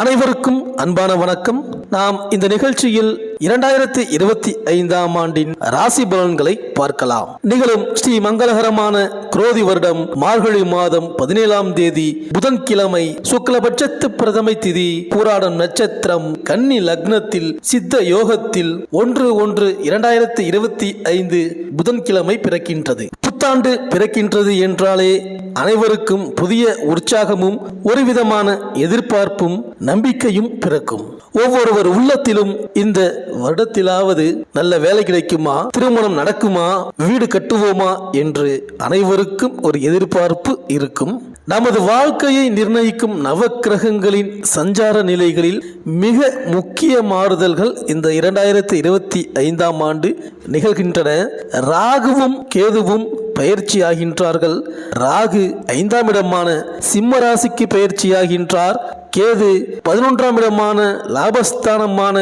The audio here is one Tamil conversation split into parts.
அனைவருக்கும் அன்பான வணக்கம். நாம் இந்த நிகழ்ச்சியில் 2025ஆம் ஆண்டின் ராசி பலன்களை பார்க்கலாம். நிகழும் ஸ்ரீ மங்களகரமான குரோதி வருடம் மார்கழி மாதம் 17ஆம் தேதி புதன்கிழமை சுக்லபட்சத்து பிரதமை திதி பூராடம் நட்சத்திரம் கன்னி லக்னத்தில் சித்த யோகத்தில் 1/1/2025 புதன்கிழமை பிறக்கின்றது. புத்தாண்டு பிறக்கின்றது என்றாலே அனைவருக்கும் புதிய உற்சாகமும் ஒரு விதமான எதிர்பார்ப்பும் நம்பிக்கையும் பிறக்கும். ஒவ்வொருவர் உள்ளத்திலும் இந்த வருடத்திலாவது நல்ல வேலை கிடைக்குமா, திருமணம் நடக்குமா, வீடு கட்டுவோமா என்று அனைவருக்கும் ஒரு எதிர்பார்ப்பு இருக்கும். நமது வாழ்க்கையை நிர்ணயிக்கும் நவக்கிரகங்களின் சஞ்சார நிலைகளில் மிக முக்கிய மாறுதல்கள் இந்த 2025ஆம் ஆண்டு நிகழ்கின்றன. ராகுவும் கேதுவும் பயிற்சியாகின்றார்கள். ராகு 5ஆம் இடமான சிம்ம ராசிக்கு பயிற்சியாகின்றார். கேது 11ஆம் இடமான லாபஸ்தானமான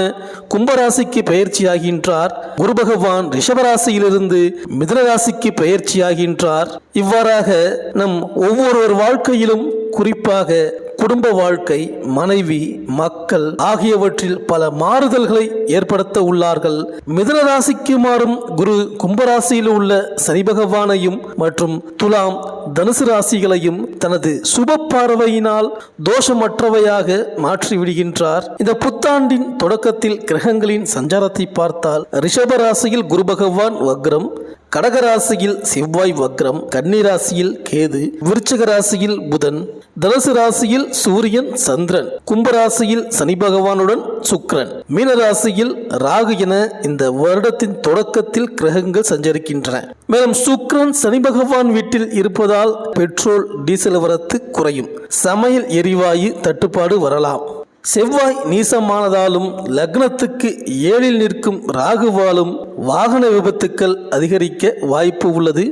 கும்பராசிக்கு பயிற்சியாகின்றார். குரு பகவான் ரிஷபராசியிலிருந்து மிதுனராசிக்கு பயிற்சியாகின்றார். இவ்வாறாக நம் ஒவ்வொருவர் வாழ்க்கையிலும், குறிப்பாக குடும்ப வாழ்க்கை, மனைவி, மக்கள் ஆகியவற்றில் பல மாறுதல்களை ஏற்படுத்த உள்ளார்கள். மிதுன ராசிக்கு மாறும் குரு கும்பராசியில் உள்ள சனி பகவானையும் மற்றும் துலாம் தனுசு ராசிகளையும் தனது சுப பார்வையினால் தோஷமற்றவையாக மாற்றிவிடுகின்றார். இந்த புத்தாண்டின் தொடக்கத்தில் கிரகங்களின் சஞ்சாரத்தை பார்த்தால் ரிஷப ராசியில் குரு பகவான் வக்ரம், கடகராசியில் செவ்வாய் வக்ரம், கன்னி ராசியில் கேது, விருச்சிக ராசியில் புதன், தனுசு ராசியில் சூரியன் சந்திரன், கும்பராசியில் சனி பகவானுடன் சுக்கிரன், மீனராசியில் ராகு என இந்த வருடத்தின் தொடக்கத்தில் கிரகங்கள் சஞ்சரிக்கின்றன. மேலும் சுக்கிரன் சனி பகவான் வீட்டில் இருப்பதால் பெட்ரோல் டீசல் வரத்து குறையும், சமையல் எரிவாயு தட்டுப்பாடு வரலாம். செவ்வாய் நீசமானதாலும் லக்னத்துக்கு 7இல் நிற்கும் ராகுவாலும் வாகன விபத்துக்கள் அதிகரிக்க வாய்ப்பு உள்ளது.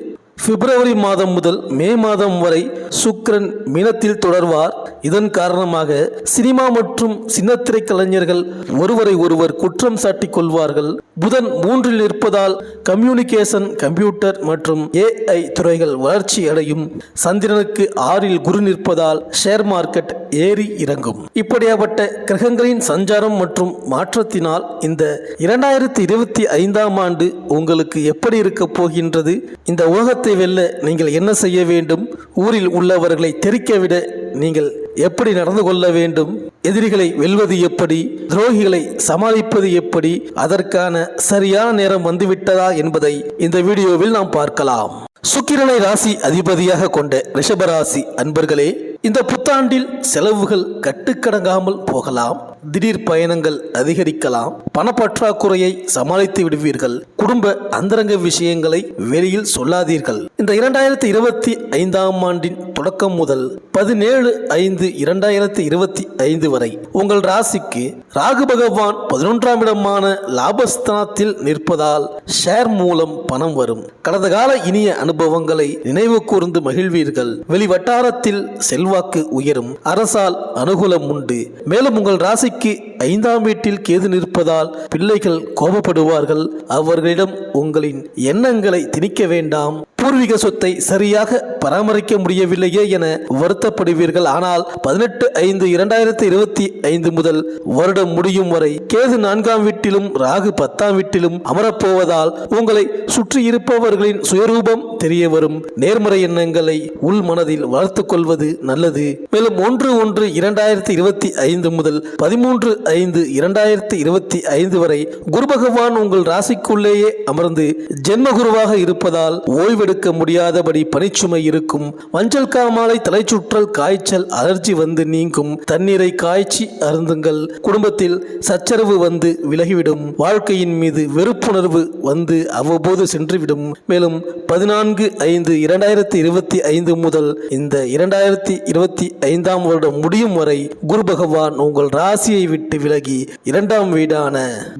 பிப்ரவரி மாதம் முதல் மே மாதம் வரை சுக்கிரன் மீனத்தில் தொடர்வார். இதன் காரணமாக சினிமா மற்றும் சின்னத்திரை கலைஞர்கள் ஒருவரை ஒருவர் குற்றம் சாட்டிக் கொள்வார்கள். புதன் 3இல் நிற்பதால் கம்யூனிகேஷன், கம்ப்யூட்டர் மற்றும் AI துறைகள் வளர்ச்சி அடையும். சந்திரனுக்கு 6இல் குரு நிற்பதால் ஷேர் மார்க்கெட் ஏறி இறங்கும். இப்படியாப்பட்ட கிரகங்களின் சஞ்சாரம் மற்றும் மாற்றத்தினால் இந்த 2025ஆம் ஆண்டு உங்களுக்கு எப்படி இருக்க போகின்றது? இந்த உலகத்தை வெல்ல நீங்கள் என்ன செய்ய வேண்டும்? ஊரில் உள்ளவர்களை தெரிக்கவிட நீங்கள் எப்படி நடந்து கொள்ள வேண்டும்? எதிரிகளை வெல்வது எப்படி? துரோகிகளை சமாளிப்பது எப்படி? அதற்கான சரியான நேரம் வந்துவிட்டதா என்பதை இந்த வீடியோவில் நாம் பார்க்கலாம். சுக்கிரனை ராசி அதிபதியாக கொண்ட ரிஷபராசி அன்பர்களே, இந்த புத்தாண்டில் செலவுகள் கட்டுக்கடங்காமல் போகலாம். திடீர் பயணங்கள் அதிகரிக்கலாம். பணப்பற்றாக்குறையை சமாளித்து விடுவீர்கள். குடும்ப அந்தரங்க விஷயங்களை வெளியில் சொல்லாதீர்கள். இந்த 2025ஆம் ஆண்டின் தொடக்கம் முதல் 17/5/2025 வரை உங்கள் ராசிக்கு ராகு பகவான் 11ஆம் இடமான லாபஸ்தானத்தில் நிற்பதால் ஷேர் மூலம் பணம் வரும். கடந்த கால இனிய அனுபவங்களை நினைவு கூர்ந்து மகிழ்வீர்கள். வெளிவட்டாரத்தில் செல்வாக்கு உயரும். அரசால் அனுகூலம் உண்டு. மேலும் உங்கள் ராசிக்கு 5ஆம் வீட்டில் கேது நிற்பதால் பிள்ளைகள் கோபப்படுவார்கள். அவர்களிடம் உங்களின் எண்ணங்களை திணிக்க வேண்டாம். பூர்வீக சொத்தை சரியாக பராமரிக்க முடியவில்லையே என வருத்தப்படுவீர்கள். ஆனால் 18/5/2025 முதல் வருடம் முடியும் வரை கேது 4ஆம் வீட்டிலும் ராகு 10ஆம் வீட்டிலும் அமரப்போவதால் உங்களை சுற்றி இருப்பவர்களின் சுயரூபம் தெரிய வரும். நேர்மறை எண்ணங்களை உள் மனதில் வளர்த்துக் கொள்வது நல்லது. மேலும் 1/1/2025 முதல் 13/5/2025 வரை குரு பகவான் உங்கள் ராசிக்குள்ளேயே அமர்ந்து ஜென்மகுருவாக இருப்பதால் ஓய்வெடுக்க முடியாதபடி பணிச்சுமை இருக்கும். மஞ்சள் காமாலை, தலைச்சுற்றல், காய்ச்சல், அலர்ஜி வந்து நீங்கும். தண்ணீரை காய்ச்சி அருந்துங்கள். குடும்பத்தில் சச்சரவு வந்து விலகிவிடும். வாழ்க்கையின் மீது வெறுப்புணர்வு வந்து அவ்வப்போது சென்றுவிடும். மேலும் 14/5/2025 முதல் இந்த 2025ஆம் வருடம் முடியும் வரை குரு பகவான் உங்கள் ராசியை விட்டு விட்டு விலகி இரண்டாம் வீடான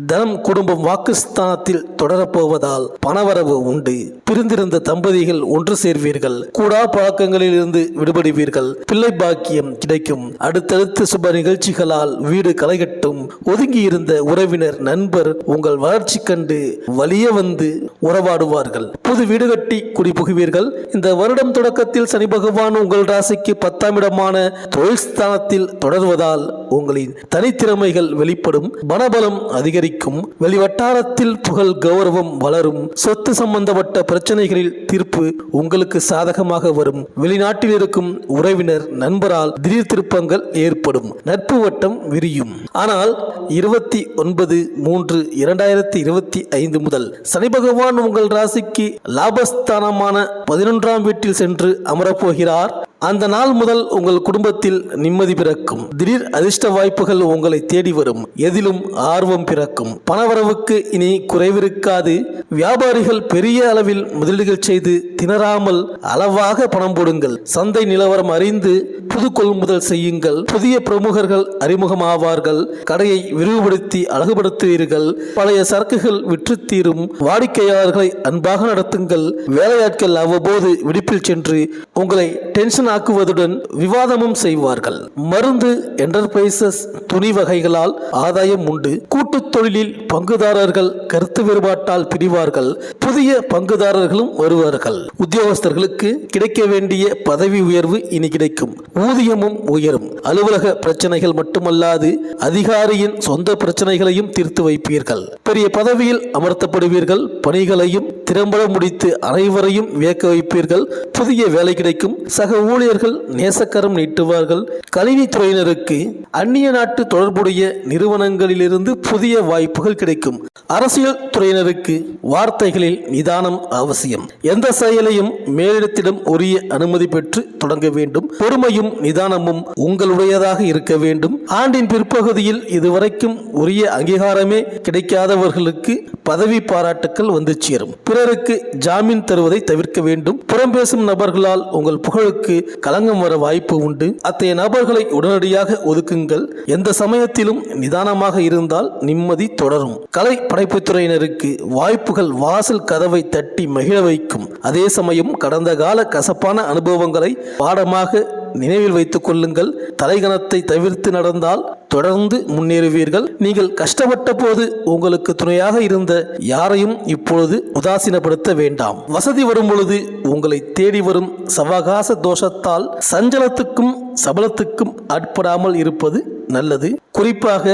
தனம் குடும்பம் வாக்குஸ்தானத்தில் தொடரப்போவதால் பணவரவு உண்டு. பிரிந்திருந்த தம்பதிகள் ஒன்று சேர்வீர்கள். கூடா பழக்கங்களில் இருந்து விடுபடுவீர்கள். பிள்ளை பாக்கியம் கிடைக்கும். அடுத்தடுத்து சுப நிகழ்ச்சிகளால் வீடு களைகட்டும். ஒதுங்கியிருந்த உறவினர் நண்பர் உங்கள் வளர்ச்சி கண்டு வலிய வந்து உறவாடுவார்கள். புது வீடு கட்டி குடிபுகுவீர்கள். இந்த வருடம் தொடக்கத்தில் சனி பகவான் உங்கள் ராசிக்கு 10ஆம் இடமான தொழில் ஸ்தானத்தில் தொடர்வதால் உங்களின் தனித்திறமைகள் வெளிப்படும். பணபலம் அதிகரிக்கும். வெளிவட்டாரத்தில் புகழ் கௌரவம் வளரும். சொத்து சம்பந்தப்பட்ட பிரச்சனைகளில் தீர்ப்பு உங்களுக்கு சாதகமாக வரும். வெளிநாட்டில் இருக்கும் உறவினர் நண்பரால் திடீர் திருப்பங்கள் ஏற்படும். நட்பு வட்டம் விரியும். ஆனால் 29/3/2025 முதல் சனி பகவான் உங்கள் ராசிக்கு லாபஸ்தானமான 11ஆம் வீட்டில் சென்று அமரப்போகிறார். அந்த நாள் முதல் உங்கள் குடும்பத்தில் நிம்மதி பிறக்கும். திடீர் அதிர்ஷ்ட வாய்ப்புகள் உங்களை தேடி வரும். எதிலும் ஆர்வம் பிறக்கும். பணவரவுக்கு இனி குறைவிருக்காது. வியாபாரிகள் பெரிய அளவில் முதலீடுகள் செய்து திணறாமல் அளவாக பணம் போடுங்கள். சந்தை நிலவரம் அறிந்து புது கொள்முதல் செய்யுங்கள். புதிய பிரமுகர்கள் அறிமுகமாவார்கள். கடையை விரிவுபடுத்தி அழகுபடுத்துவீர்கள். பழைய சரக்குகள் விற்று தீரும். வாடிக்கையாளர்களை அன்பாக நடத்துங்கள். வேலையாட்கள் அவ்வப்போது விடுப்பில் சென்று உங்களை டென்ஷன் ஆக்குவதுடன் விவாதமும் செய்வார்கள். மருந்து, என்டர்பிரைசஸ், துணி வகைகளால் ஆதாயம் உண்டு. கூட்டுத் தொழிலில் பங்குதாரர்கள் கருத்து வேறுபாட்டால் பிரிவார்கள். புதிய பங்குதாரர்களும் வருவார்கள். உத்தியோகஸ்தர்களுக்கு கிடைக்க வேண்டிய பதவி உயர்வு இனி கிடைக்கும். ஊதியமும் உயரும். அலுவலக பிரச்சனைகள் மட்டுமல்லாது அதிகாரியின் சொந்த பிரச்சனைகளையும் தீர்த்து வைப்பீர்கள். பெரிய பதவியில் அமர்த்தப்படுவீர்கள். பணிகளையும் திறம்பட முடித்து அனைவரையும் வியக்க வைப்பீர்கள். புதிய வேலை கிடைக்கும். சக ஊழியர்கள் நேசக்கரம் நீட்டுவார்கள். கணினித்துறையினருக்கு அந்நிய நாட்டு தொடர்புடைய நிறுவனங்களிலிருந்து புதிய வாய்ப்புகள் கிடைக்கும். அரசியல் துறையினருக்கு வார்த்தைகளில் நிதானம் அவசியம். எந்த செயலையும் மேலிடத்திடம் உரிய அனுமதி பெற்று தொடங்க வேண்டும். பொறுமையும் நிதானமும் உங்களுடையதாக இருக்க வேண்டும். ஆண்டின் பிற்பகுதியில் இதுவரைக்கும் உரிய அங்கீகாரமே கிடைக்காதவர்களுக்கு பதவி பாராட்டுக்கள் வந்து சேரும். பிறருக்கு ஜாமீன் தருவதை தவிர்க்க வேண்டும். புறம் பேசும் நபர்களால் உங்கள் புகழுக்கு களங்கம் வர வாய்ப்பு உண்டு. அத்தகைய நபர்களை உடனடியாக ஒதுக்குங்கள். எந்த சமயத்திலும் நிதானமாக இருந்தால் நிம்மதி தொடரும். கலை படைப்புத்துறையினருக்கு வாய்ப்புகள் வாசல் கதவை தட்டி மகிழ வைக்கும். அதே சமயம் கடந்த கால கசப்பான அனுபவங்களை பாடமாக நினைவில் வைத்துக் கொள்ளுங்கள். தலைகணத்தை தவிர்த்து நடந்தால் தொடர்ந்து முன்னேறுவீர்கள். நீங்கள் கஷ்டப்பட்ட போது உங்களுக்கு துணையாக இருந்த யாரையும் இப்பொழுது உதாசீனப்படுத்த வேண்டாம். வசதி வரும் பொழுது உங்களை தேடி வரும் சவகாச தோஷத்தால் சஞ்சலத்துக்கும் சபலத்துக்கும் ஆட்படாமல் இருப்பது நல்லது. குறிப்பாக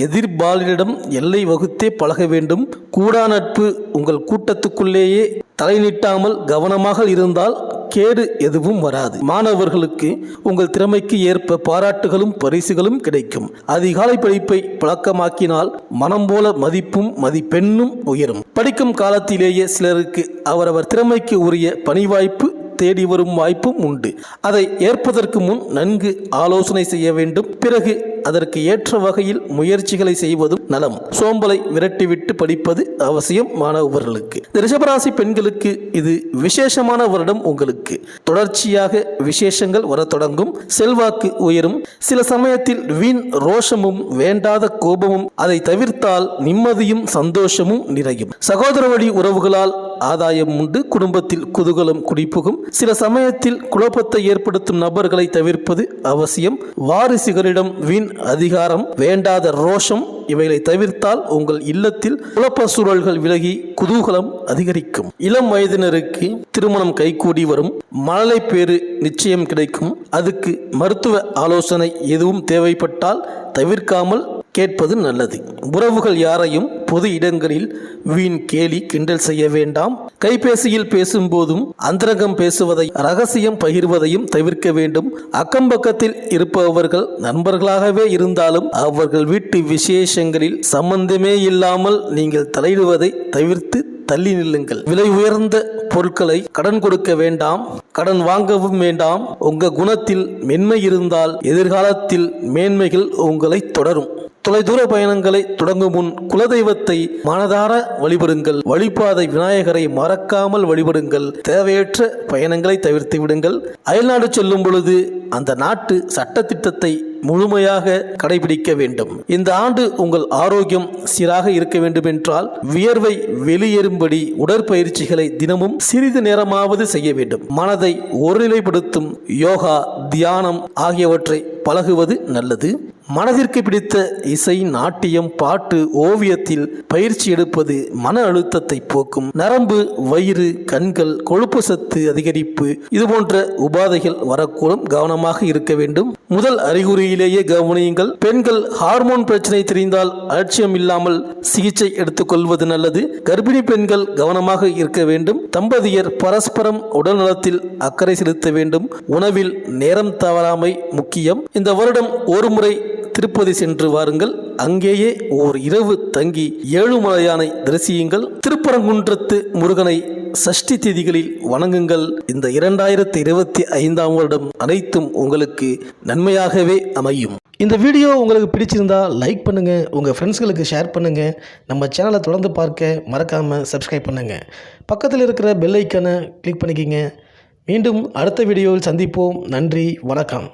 எதிர்பாலினிடம் எல்லை வகுத்தே பழக வேண்டும். கூடா நட்பு உங்கள் கூட்டத்துக்குள்ளேயே தலை நீட்டாமல் கவனமாக இருந்தால் கேடு எதுவும் வராது. மாணவர்களுக்கு உங்கள் திறமைக்கு ஏற்ப பாராட்டுகளும் பரிசுகளும் கிடைக்கும். அதிகாலை படிப்பை பழக்கமாக்கினால் மனம் போல மதிப்பும் மதிப்பெண்ணும் உயரும். படிக்கும் காலத்திலேயே சிலருக்கு அவரவர் திறமைக்கு உரிய பணி வாய்ப்பு தேடி வரும் வாய்ப்பும் உண்டு. அதை ஏற்பதற்கு முன் நன்கு ஆலோசனை செய்ய வேண்டும். பிறகு அதற்கு ஏற்ற வகையில் முயற்சிகளை செய்வதும் நலம். சோம்பலை விரட்டிவிட்டு படிப்பது அவசியம். மாணவர்களுக்கு ரிஷபராசி பெண்களுக்கு இது விசேஷமான வருடம். உங்களுக்கு தொடர்ச்சியாக விசேஷங்கள் வர தொடங்கும். செல்வாக்கு உயரும். சில சமயத்தில் வீண் ரோஷமும் வேண்டாத கோபமும். அதை தவிர்த்தால் நிம்மதியும் சந்தோஷமும் நிறையும். சகோதர வழி உறவுகளால் ஆதாயம் உண்டு. குடும்பத்தில் குதூகலம் குடிபுகும். சில சமயத்தில் குழப்பத்தை ஏற்படுத்தும் நபர்களை தவிர்ப்பது அவசியம். வாரிசுகளிடம் வீண் அதிகாரம், வேண்டாத ரோஷம் இவைகளை தவிர்த்தால் உங்கள் இல்லத்தில் குழப்ப சூழல்கள் விலகி குதூகலம் அதிகரிக்கும். இளம் வயதினருக்கு திருமணம் கைகூடி வரும். மழலை பேறு நிச்சயம் கிடைக்கும். அதுக்கு மருத்துவ ஆலோசனை எதுவும் தேவைப்பட்டால் தவிர்க்காமல் கேட்பது நல்லது. உறவுகள் யாரையும் பொது இடங்களில் வீண் கேலி கிண்டல் செய்ய வேண்டாம். கைபேசியில் பேசும்போதும் அந்தரங்கம் பேசுவதை, ரகசியம் பகிர்வதையும் தவிர்க்க வேண்டும். அக்கம்பக்கத்தில் இருப்பவர்கள் நண்பர்களாகவே இருந்தாலும் அவர்கள் வீட்டு விசேஷங்களில் சம்பந்தமே இல்லாமல் நீங்கள் தலையிடுவதை தவிர்த்து தள்ளி நில்லுங்கள். விலை உயர்ந்த பொருட்களை கடன் கொடுக்க வேண்டாம். கடன் வாங்கவும் வேண்டாம். உங்க குணத்தில் மென்மை இருந்தால் எதிர்காலத்தில் மேன்மைகள் உங்களை தொடரும். தொலைதூர பயணங்களை தொடங்கும் முன் குலதெய்வத்தை மனதார வழிபடுங்கள். வழிபாதை விநாயகரை மறக்காமல் வழிபடுங்கள். தேவையற்ற பயணங்களை தவிர்த்து விடுங்கள். அயல்நாடு செல்லும் பொழுது அந்த நாட்டு சட்டத்திட்டத்தை முழுமையாக கடைபிடிக்க வேண்டும். இந்த ஆண்டு உங்கள் ஆரோக்கியம் சீராக இருக்க வேண்டும் என்றால் வியர்வை வெளியேறும்படி உடற்பயிற்சிகளை தினமும் சிறிது நேரமாவது செய்ய வேண்டும். மனதை ஒருநிலைப்படுத்தும் யோகா, தியானம் ஆகியவற்றை பழகுவது நல்லது. மனதிற்கு பிடித்த இசை, நாட்டியம், பாட்டு, ஓவியத்தில் பயிற்சி எடுப்பது மன அழுத்தத்தை போக்கும். நரம்பு, வயிறு, கண்கள், கொழுப்பு சத்து அதிகரிப்பு இது போன்ற உபாதைகள் வரக்கூடும். கவனமாக இருக்க வேண்டும். முதல் அறிகுறியிலேயே கவனியுங்கள். பெண்கள் ஹார்மோன் பிரச்சனை தெரிந்தால் அலட்சியம் இல்லாமல் சிகிச்சை எடுத்துக்கொள்வது நல்லது. கர்ப்பிணி பெண்கள் கவனமாக இருக்க வேண்டும். தம்பதியர் பரஸ்பரம் உடல் நலத்தில் அக்கறை செலுத்த வேண்டும். உணவில் நேரம் தவறாமை முக்கியம். இந்த வருடம் ஒரு முறை திருப்பதி சென்று வாருங்கள். அங்கேயே ஓர் இரவு தங்கி ஏழுமலையானை தரிசியுங்கள். திருப்பரங்குன்றத்து முருகனை சஷ்டி திதிகளில் வணங்குங்கள். இந்த 2025 வருடம் அனைத்தும் உங்களுக்கு நன்மையாகவே அமையும். இந்த வீடியோ உங்களுக்கு பிடிச்சிருந்தா லைக் பண்ணுங்க, உங்க ஃப்ரெண்ட்ஸ்களுக்கு ஷேர் பண்ணுங்க. நம்ம சேனலை தொடர்ந்து பார்க்க மறக்காம சப்ஸ்கிரைப் பண்ணுங்க. பக்கத்தில் இருக்கிற பெல் ஐக்கானை கிளிக் பண்ணிக்கிங்க. மீண்டும் அடுத்த வீடியோவில் சந்திப்போம். நன்றி, வணக்கம்.